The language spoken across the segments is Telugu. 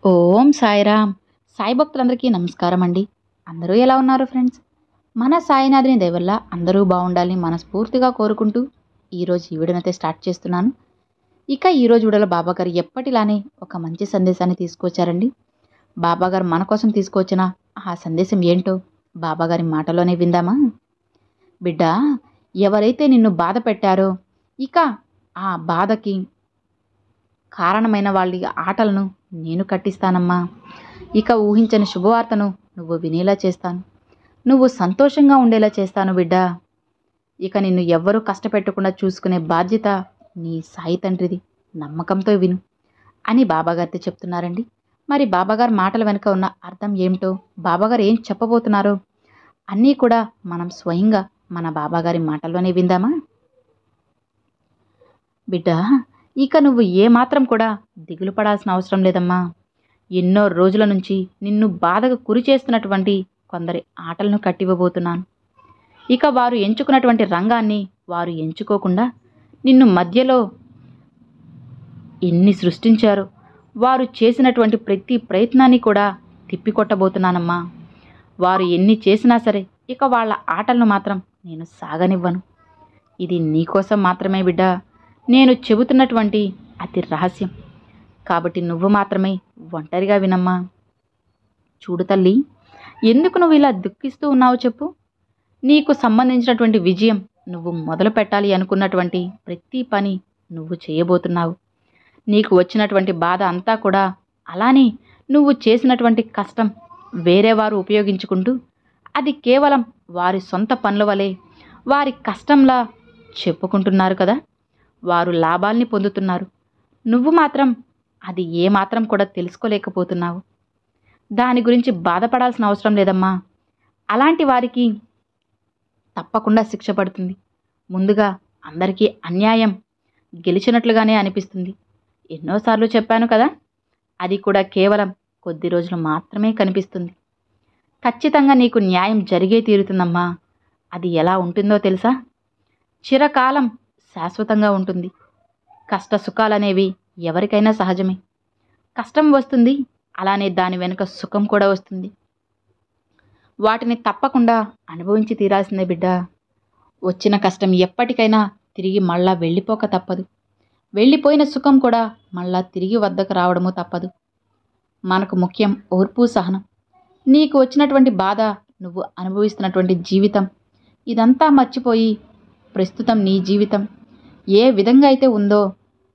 ఓం సాయిరామ్. సాయి భక్తులందరికీ నమస్కారం అండి. అందరూ ఎలా ఉన్నారు ఫ్రెండ్స్? మన సాయినాథుని దయ వల్ల అందరూ బాగుండాలని మనస్ఫూర్తిగా కోరుకుంటూ ఈరోజు ఈ వీడియోనైతే స్టార్ట్ చేస్తున్నాను. ఇక ఈరోజు వీడియోలో బాబాగారు ఎప్పటిలానే ఒక మంచి సందేశాన్ని తీసుకొచ్చారండి. బాబాగారు మన కోసం తీసుకొచ్చిన ఆ సందేశం ఏంటో బాబాగారి మాటలోనే విందామా? బిడ్డ, ఎవరైతే నిన్ను బాధ పెట్టారో ఇక ఆ బాధకి కారణమైన వాళ్ళ ఆటలను నేను కట్టిస్తానమ్మా. ఇక ఊహించని శుభవార్తను నువ్వు వినేలా చేస్తాను. నువ్వు సంతోషంగా ఉండేలా చేస్తాను బిడ్డ. ఇక నిన్ను ఎవ్వరూ కష్టపెట్టకుండా చూసుకునే బాధ్యత నీ సాయి తండ్రిది. నమ్మకంతో విను అని బాబాగారితో చెప్తున్నారండి. మరి బాబాగారి మాటల వెనుక ఉన్న అర్థం ఏమిటో, బాబాగారు ఏం చెప్పబోతున్నారో అన్నీ కూడా మనం స్వయంగా మన బాబాగారి మాటల్లోనే విందామా? బిడ్డ, ఇక నువ్వు ఏమాత్రం కూడా దిగులు పడాల్సిన అవసరం లేదమ్మా. ఎన్నో రోజుల నుంచి నిన్ను బాధకు గురి చేస్తున్నటువంటి కొందరి ఆటలను కట్టివ్వబోతున్నాను. ఇక వారు ఎంచుకున్నటువంటి రంగాన్ని వారు ఎంచుకోకుండా నిన్ను మధ్యలో ఎన్ని సృష్టించారో వారు చేసినటువంటి ప్రతి ప్రయత్నాన్ని కూడా తిప్పికొట్టబోతున్నానమ్మా. వారు ఎన్ని చేసినా సరే ఇక వాళ్ళ ఆటలను మాత్రం నేను సాగనివ్వను. ఇది నీకోసం మాత్రమే బిడ్డ. నేను చెబుతున్నటువంటి అతి రహస్యం కాబట్టి నువ్వు మాత్రమే ఒంటరిగా వినమ్మా. చూడు తల్లి, ఎందుకు నువ్వు ఇలా దుఃఖిస్తూ ఉన్నావో చెప్పు. నీకు సంబంధించినటువంటి విజయం, నువ్వు మొదలు పెట్టాలి అనుకున్నటువంటి ప్రతి పని నువ్వు చేయబోతున్నావు. నీకు వచ్చినటువంటి బాధ అంతా కూడా అలానే నువ్వు చేసినటువంటి కష్టం వేరే వారు ఉపయోగించుకుంటూ అది కేవలం వారి సొంత పనుల వలె వారి కష్టంలా చెప్పుకుంటున్నారు కదా. వారు లాభాల్ని పొందుతున్నారు. నువ్వు మాత్రం అది ఏమాత్రం కూడా తెలుసుకోలేకపోతున్నావు. దాని గురించి బాధపడాల్సిన అవసరం లేదమ్మా. అలాంటి వారికి తప్పకుండా శిక్ష పడుతుంది. ముందుగా అందరికీ అన్యాయం గెలిచినట్లుగానే అనిపిస్తుంది. ఎన్నోసార్లు చెప్పాను కదా, అది కూడా కేవలం కొద్ది రోజులు మాత్రమే కనిపిస్తుంది. ఖచ్చితంగా నీకు న్యాయం జరిగే తీరుతుందమ్మా. అది ఎలా ఉంటుందో తెలుసా? చిరకాలం శాశ్వతంగా ఉంటుంది. కష్ట సుఖాలనేవి ఎవరికైనా సహజమే. కష్టం వస్తుంది, అలానే దాని వెనుక సుఖం కూడా వస్తుంది. వాటిని తప్పకుండా అనుభవించి తీరాల్సిందే బిడ్డ. వచ్చిన కష్టం ఎప్పటికైనా తిరిగి మళ్ళా వెళ్ళిపోక తప్పదు. వెళ్ళిపోయిన సుఖం కూడా మళ్ళా తిరిగి వద్దకు రావడము తప్పదు. మనకు ముఖ్యం ఓర్పు, సహనం. నీకు వచ్చినటువంటి బాధ, నువ్వు అనుభవిస్తున్నటువంటి జీవితం, ఇదంతా మర్చిపోయి ప్రస్తుతం నీ జీవితం ఏ విధంగా అయితే ఉందో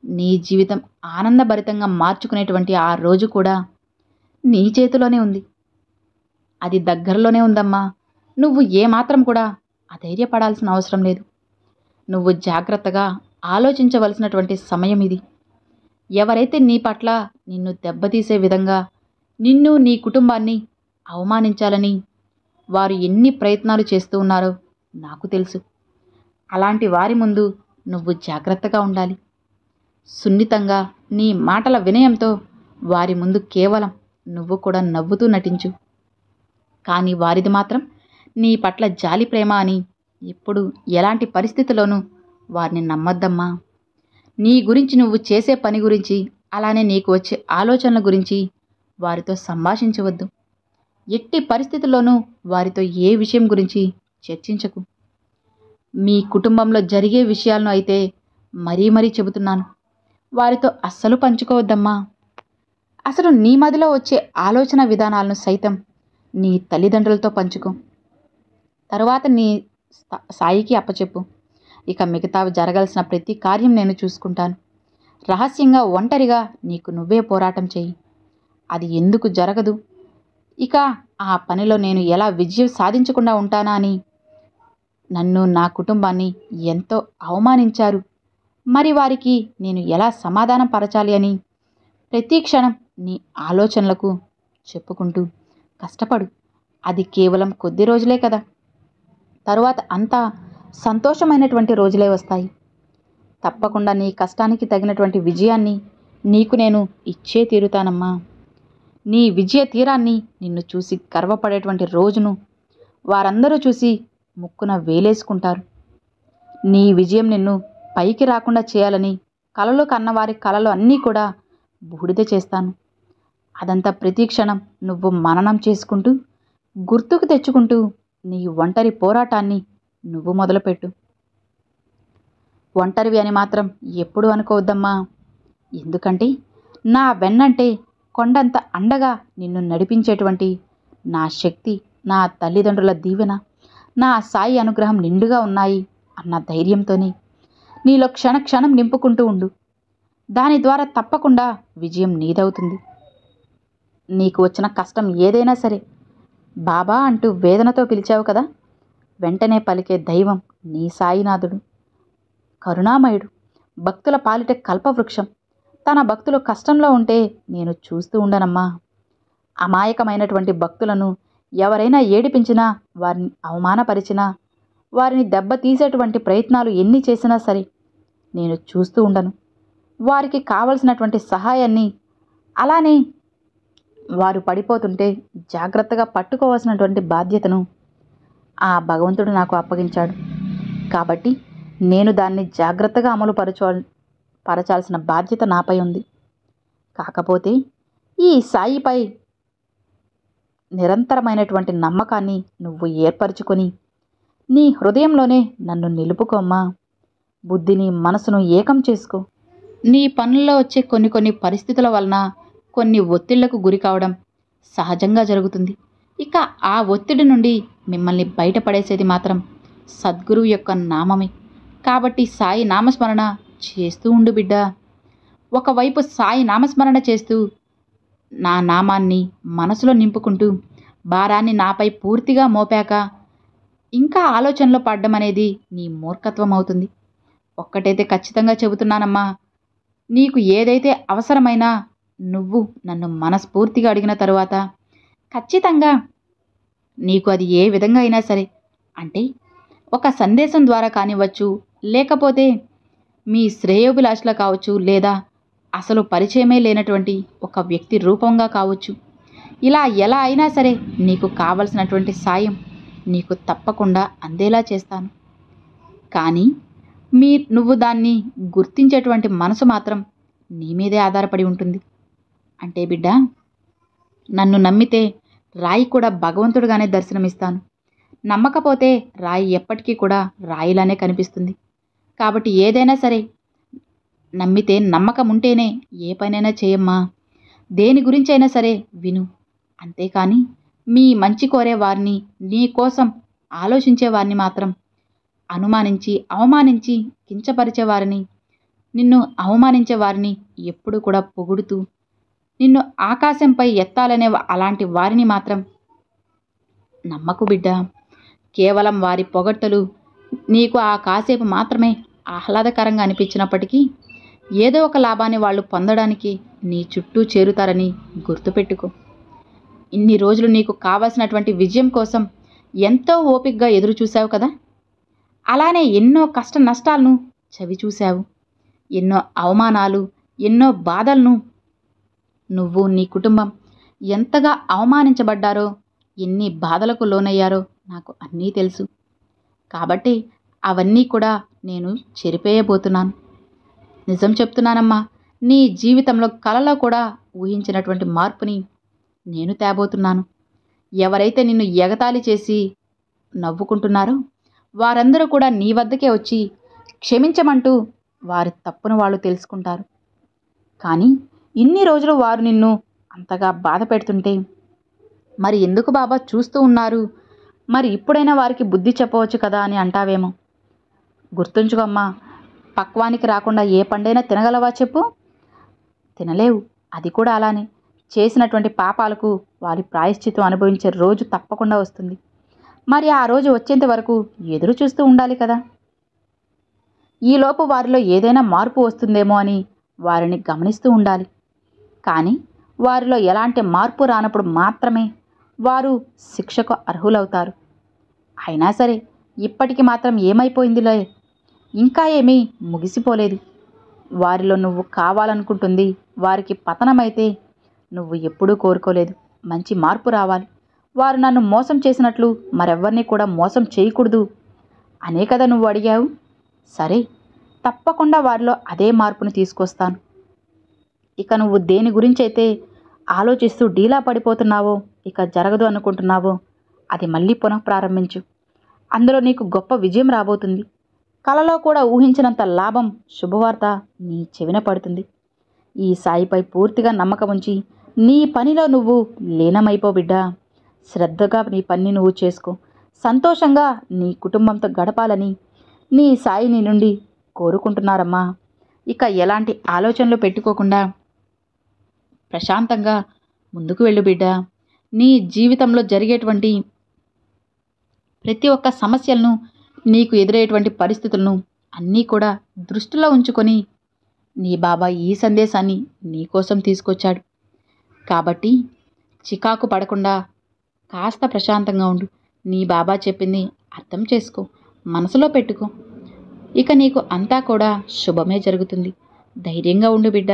నీ జీవితం ఆనందభరితంగా మార్చుకునేటువంటి ఆ రోజు కూడా నీ చేతిలోనే ఉంది. అది దగ్గరలోనే ఉందమ్మా. నువ్వు ఏమాత్రం కూడా అధైర్యపడాల్సిన అవసరం లేదు. నువ్వు జాగ్రత్తగా ఆలోచించవలసినటువంటి సమయం ఇది. ఎవరైతే నీ పట్ల నిన్ను దెబ్బతీసే విధంగా నిన్ను, నీ కుటుంబాన్ని అవమానించాలని వారు ఎన్ని ప్రయత్నాలు చేస్తూ ఉన్నారో నాకు తెలుసు. అలాంటి వారి ముందు నువ్వు జాగ్రత్తగా ఉండాలి. సున్నితంగా నీ మాటల వినయంతో వారి ముందు కేవలం నువ్వు కూడా నవ్వుతూ నటించు. కానీ వారిది మాత్రం నీ పట్ల జాలి, ప్రేమ అని ఎప్పుడు ఎలాంటి పరిస్థితిలోనూ వారిని నమ్మద్దమ్మా. నీ గురించి, నువ్వు చేసే పని గురించి, అలానే నీకు వచ్చే ఆలోచనల గురించి వారితో సంభాషించవద్దు. ఎట్టి పరిస్థితుల్లోనూ వారితో ఏ విషయం గురించి చర్చించకు. మీ కుటుంబంలో జరిగే విషయాలను అయితే మరీ చెబుతున్నాను, వారితో అస్సలు పంచుకోవద్దమ్మా. అసలు నీ మదిలో వచ్చే ఆలోచన విధానాలను సైతం నీ తల్లిదండ్రులతో పంచుకో. తరువాత నీ సాయికి అప్పచెప్పు. ఇక మిగతావి జరగాల్సిన ప్రతి కార్యం నేను చూసుకుంటాను. రహస్యంగా ఒంటరిగా నీకు నువ్వే పోరాటం చెయ్యి. అది ఎందుకు జరగదు, ఇక ఆ పనిలో నేను ఎలా విజయం సాధించకుండా ఉంటానా అని నన్ను, నా కుటుంబాన్ని ఎంతో అవమానించారు, మరి వారికి నేను ఎలా సమాధానం పరచాలి అని ప్రతి క్షణం నీ ఆలోచనలకు చెప్పుకుంటూ కష్టపడు. అది కేవలం కొద్ది రోజులే కదా. తరువాత అంతా సంతోషమైనటువంటి రోజులే వస్తాయి. తప్పకుండా నీ కష్టానికి తగినటువంటి విజయాన్ని నీకు నేను ఇచ్చే తీరుతానమ్మా. నీ విజయ తీరాన్ని నిన్ను చూసి గర్వపడేటువంటి రోజును వారందరూ చూసి ముక్కున వేలేసుకుంటారు. నీ విజయం నిన్ను పైకి రాకుండా చేయాలని కలలు కన్నవారి కలలు అన్నీ కూడా బూడిద చేస్తాను. అదంతా ప్రతి క్షణం నువ్వు మననం చేసుకుంటూ గుర్తుకు తెచ్చుకుంటూ నీ ఒంటరి పోరాటాన్ని నువ్వు మొదలుపెట్టు. ఒంటరివి అని మాత్రం ఎప్పుడు అనుకోవద్దమ్మా. ఎందుకంటే నా వెన్నంటే కొండంత అండగా నిన్ను నడిపించేటువంటి నా శక్తి, నా తల్లిదండ్రుల దీవెన, నా సాయి అనుగ్రహం నిండుగా ఉన్నాయి అన్న ధైర్యంతోనే నీలో క్షణక్షణం నింపుకుంటూ ఉండు. దాని ద్వారా తప్పకుండా విజయం నీదవుతుంది. నీకు వచ్చిన కష్టం ఏదైనా సరే బాబా అంటూ వేదనతో పిలిచావు కదా, వెంటనే పలికే దైవం నీ సాయినాథుడు. కరుణామయుడు, భక్తుల పాలిట కల్పవృక్షం. తన భక్తులు కష్టంలో ఉంటే నేను చూస్తూ ఉండనమ్మా. అమాయకమైనటువంటి భక్తులను ఎవరైనా ఏడిపించినా, వారిని అవమానపరిచినా, వారిని దెబ్బతీసేటువంటి ప్రయత్నాలు ఎన్ని చేసినా సరే నేను చూస్తూ ఉండను. వారికి కావలసినటువంటి సహాయాన్ని, అలానే వారు పడిపోతుంటే జాగ్రత్తగా పట్టుకోవాల్సినటువంటి బాధ్యతను ఆ భగవంతుడు నాకు అప్పగించాడు. కాబట్టి నేను దాన్ని జాగ్రత్తగా పరచాల్సిన బాధ్యత నాపై ఉంది. కాకపోతే ఈ సాయిపై నిరంతరమైనటువంటి నమ్మకాన్ని నువ్వు ఏర్పరచుకొని నీ హృదయంలోనే నన్ను నిలుపుకోమ్మా. బుద్ధిని మనసును ఏకం చేసుకో. నీ పనుల్లో వచ్చే కొన్ని పరిస్థితుల వలన కొన్ని ఒత్తిళ్లకు గురి కావడం సహజంగా జరుగుతుంది. ఇక ఆ ఒత్తిడి నుండి మిమ్మల్ని బయటపడేసేది మాత్రం సద్గురువు యొక్క నామమే. కాబట్టి సాయి నామస్మరణ చేస్తూ ఉండు బిడ్డా. ఒకవైపు సాయి నామస్మరణ చేస్తూ నా నామాన్ని మనసులో నింపుకుంటూ భారాన్ని నాపై పూర్తిగా మోపాక ఇంకా ఆలోచనలో పడ్డం అనేది నీ మూర్ఖత్వం అవుతుంది. ఒక్కటైతే ఖచ్చితంగా చెబుతున్నానమ్మా, నీకు ఏదైతే అవసరమైనా నువ్వు నన్ను మనస్ఫూర్తిగా అడిగిన తరువాత ఖచ్చితంగా నీకు అది ఏ విధంగా అయినా సరే, అంటే ఒక సందేశం ద్వారా కానివ్వచ్చు, లేకపోతే మీ శ్రేయోభిలాషలా కావచ్చు, లేదా అసలు పరిచయమే లేనటువంటి ఒక వ్యక్తి రూపంగా కావచ్చు, ఇలా ఎలా అయినా సరే నీకు కావలసినటువంటి సాయం నీకు తప్పకుండా అందేలా చేస్తాను. కానీ నువ్వు దాన్ని గుర్తించేటువంటి మనసు మాత్రం నీ మీదే ఆధారపడి ఉంటుంది. అంటే బిడ్డ, నన్ను నమ్మితే రాయి కూడా భగవంతుడిగానే దర్శనమిస్తాను. నమ్మకపోతే రాయి ఎప్పటికీ కూడా రాయిలానే కనిపిస్తుంది. కాబట్టి ఏదైనా సరే నమ్మితే, నమ్మకం ఉంటేనే ఏ పనైనా చేయమ్మా. దేని గురించైనా సరే విను. అంతేకాని మీ మంచి కోరే వారిని, నీ కోసం ఆలోచించే వారిని మాత్రం అనుమానించి, అవమానించి, కించపరిచే వారిని, నిన్ను అవమానించే వారిని ఎప్పుడు కూడా పొగుడుతూ నిన్ను ఆకాశంపై ఎత్తాలనే అలాంటి వారిని మాత్రం నమ్మకు బిడ్డ. కేవలం వారి పొగడ్తలు నీకు ఆ కాసేపు మాత్రమే ఆహ్లాదకరంగా అనిపించినప్పటికీ ఏదో ఒక లాభాన్ని వాళ్ళు పొందడానికి నీ చుట్టూ చేరుతారని గుర్తుపెట్టుకో. ఇన్ని రోజులు నీకు కావాల్సినటువంటి విజయం కోసం ఎంతో ఓపికగా ఎదురు చూశావు కదా, అలానే ఎన్నో కష్ట నష్టాలను చవి చూశావు. ఎన్నో అవమానాలు, ఎన్నో బాధలను, నువ్వు నీ కుటుంబం ఎంతగా అవమానించబడ్డారో, ఎన్ని బాధలకు లోనయ్యారో నాకు అన్నీ తెలుసు. కాబట్టి అవన్నీ కూడా నేను చెరిపేయబోతున్నాను. నిజం చెప్తున్నానమ్మా, నీ జీవితంలో కలలో కూడా ఊహించినటువంటి మార్పుని నేను తేబోతున్నాను. ఎవరైతే నిన్ను ఎగతాళి చేసి నవ్వుకుంటున్నారో వారందరూ కూడా నీ వద్దకే వచ్చి క్షమించమంటూ వారి తప్పును వాళ్ళు తెలుసుకుంటారు. కానీ ఇన్ని రోజులు వారు నిన్ను అంతగా బాధ పెడుతుంటే మరి ఎందుకు బాబా చూస్తూ ఉన్నారు, మరి ఇప్పుడైనా వారికి బుద్ధి చెప్పవచ్చు కదా అని అంటావేమో. గుర్తుంచుకోమ్మా, పక్వానికి రాకుండా ఏ పండైనా తినగలవా చెప్పు? తినలేవు. అది కూడా అలానే చేసినటువంటి పాపాలకు వారి ప్రాయశ్చిత్తం అనుభవించే రోజు తప్పకుండా వస్తుంది. మరి ఆ రోజు వచ్చేంత వరకు ఎదురు చూస్తూ ఉండాలి కదా. ఈలోపు వారిలో ఏదైనా మార్పు వస్తుందేమో అని వారిని గమనిస్తూ ఉండాలి. కానీ వారిలో ఎలాంటి మార్పు రానప్పుడు మాత్రమే వారు శిక్షకు అర్హులవుతారు. అయినా సరే ఇప్పటికి మాత్రం ఏమైపోయిందిలే, ఇంకా ఏమీ ముగిసిపోలేదు. వారిలో నువ్వు కావాలనుకుంటుంది వారికి పతనమైతే నువ్వు ఎప్పుడూ కోరుకోలేదు. మంచి మార్పు రావాలి. వారు నన్ను మోసం చేసినట్లు మరెవ్వరిని కూడా మోసం చేయకూడదు అనే కదా నువ్వు అడిగావు. సరే, తప్పకుండా వారిలో అదే మార్పును తీసుకొస్తాను. ఇక నువ్వు దేని గురించి అయితే ఆలోచిస్తూ డీలా పడిపోతున్నావో, ఇక జరగదు అనుకుంటున్నావో అది మళ్ళీ పునఃప్రారంభించు. అందులో నీకు గొప్ప విజయం రాబోతుంది. కలలో కూడా ఊహించినంత లాభం, శుభవార్త నీ చెవిన పడుతుంది. ఈ సాయిపై పూర్తిగా నమ్మకం ఉంచి నీ పనిలో నువ్వు లీనమైపో బిడ్డా. శ్రద్ధగా నీ పని నువ్వు చేసుకో. సంతోషంగా నీ కుటుంబంతో గడపాలని నీ సాయి నీ నుండి కోరుకుంటున్నారమ్మా. ఇక ఎలాంటి ఆలోచనలు పెట్టుకోకుండా ప్రశాంతంగా ముందుకు వెళ్ళు బిడ్డా. నీ జీవితంలో జరిగేటువంటి ప్రతి ఒక్క సమస్యలను, నీకు ఎదురయ్యేటువంటి పరిస్థితులను అన్నీ కూడా దృష్టిలో ఉంచుకొని నీ బాబా ఈ సందేశాన్ని నీకోసం తీసుకొచ్చాడు. కాబట్టి చికాకు పడకుండా కాస్త ప్రశాంతంగా ఉండు. నీ బాబా చెప్పింది అర్థం చేసుకో, మనసులో పెట్టుకో. ఇక నీకు అంతా కూడా శుభమే జరుగుతుంది. ధైర్యంగా ఉండు బిడ్డ.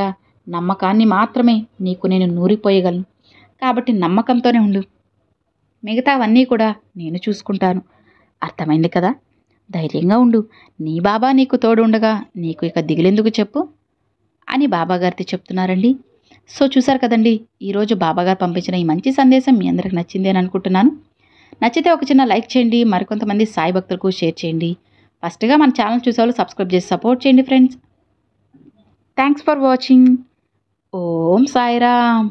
నమ్మకాన్ని మాత్రమే నీకు నేను నూరిపోయగలను. కాబట్టి నమ్మకంతోనే ఉండు. మిగతావన్నీ కూడా నేను చూసుకుంటాను. అర్థమైంది కదా? ధైర్యంగా ఉండు. నీ బాబా నీకు తోడు ఉండగా నీకు ఇక దిగులెందుకు చెప్పు అని బాబాగారితో చెప్తున్నారండి. సో చూసారు కదండి, ఈరోజు బాబాగారు పంపించిన ఈ మంచి సందేశం మీ అందరికి నచ్చింది అని అనుకుంటున్నాను. నచ్చితే ఒక చిన్న లైక్ చేయండి, మరికొంతమంది సాయి భక్తులకు షేర్ చేయండి. ఫస్ట్గా మన ఛానల్ చూసేవాళ్ళు సబ్స్క్రైబ్ చేసి సపోర్ట్ చేయండి friends. Thanks for watching. Om Sairam.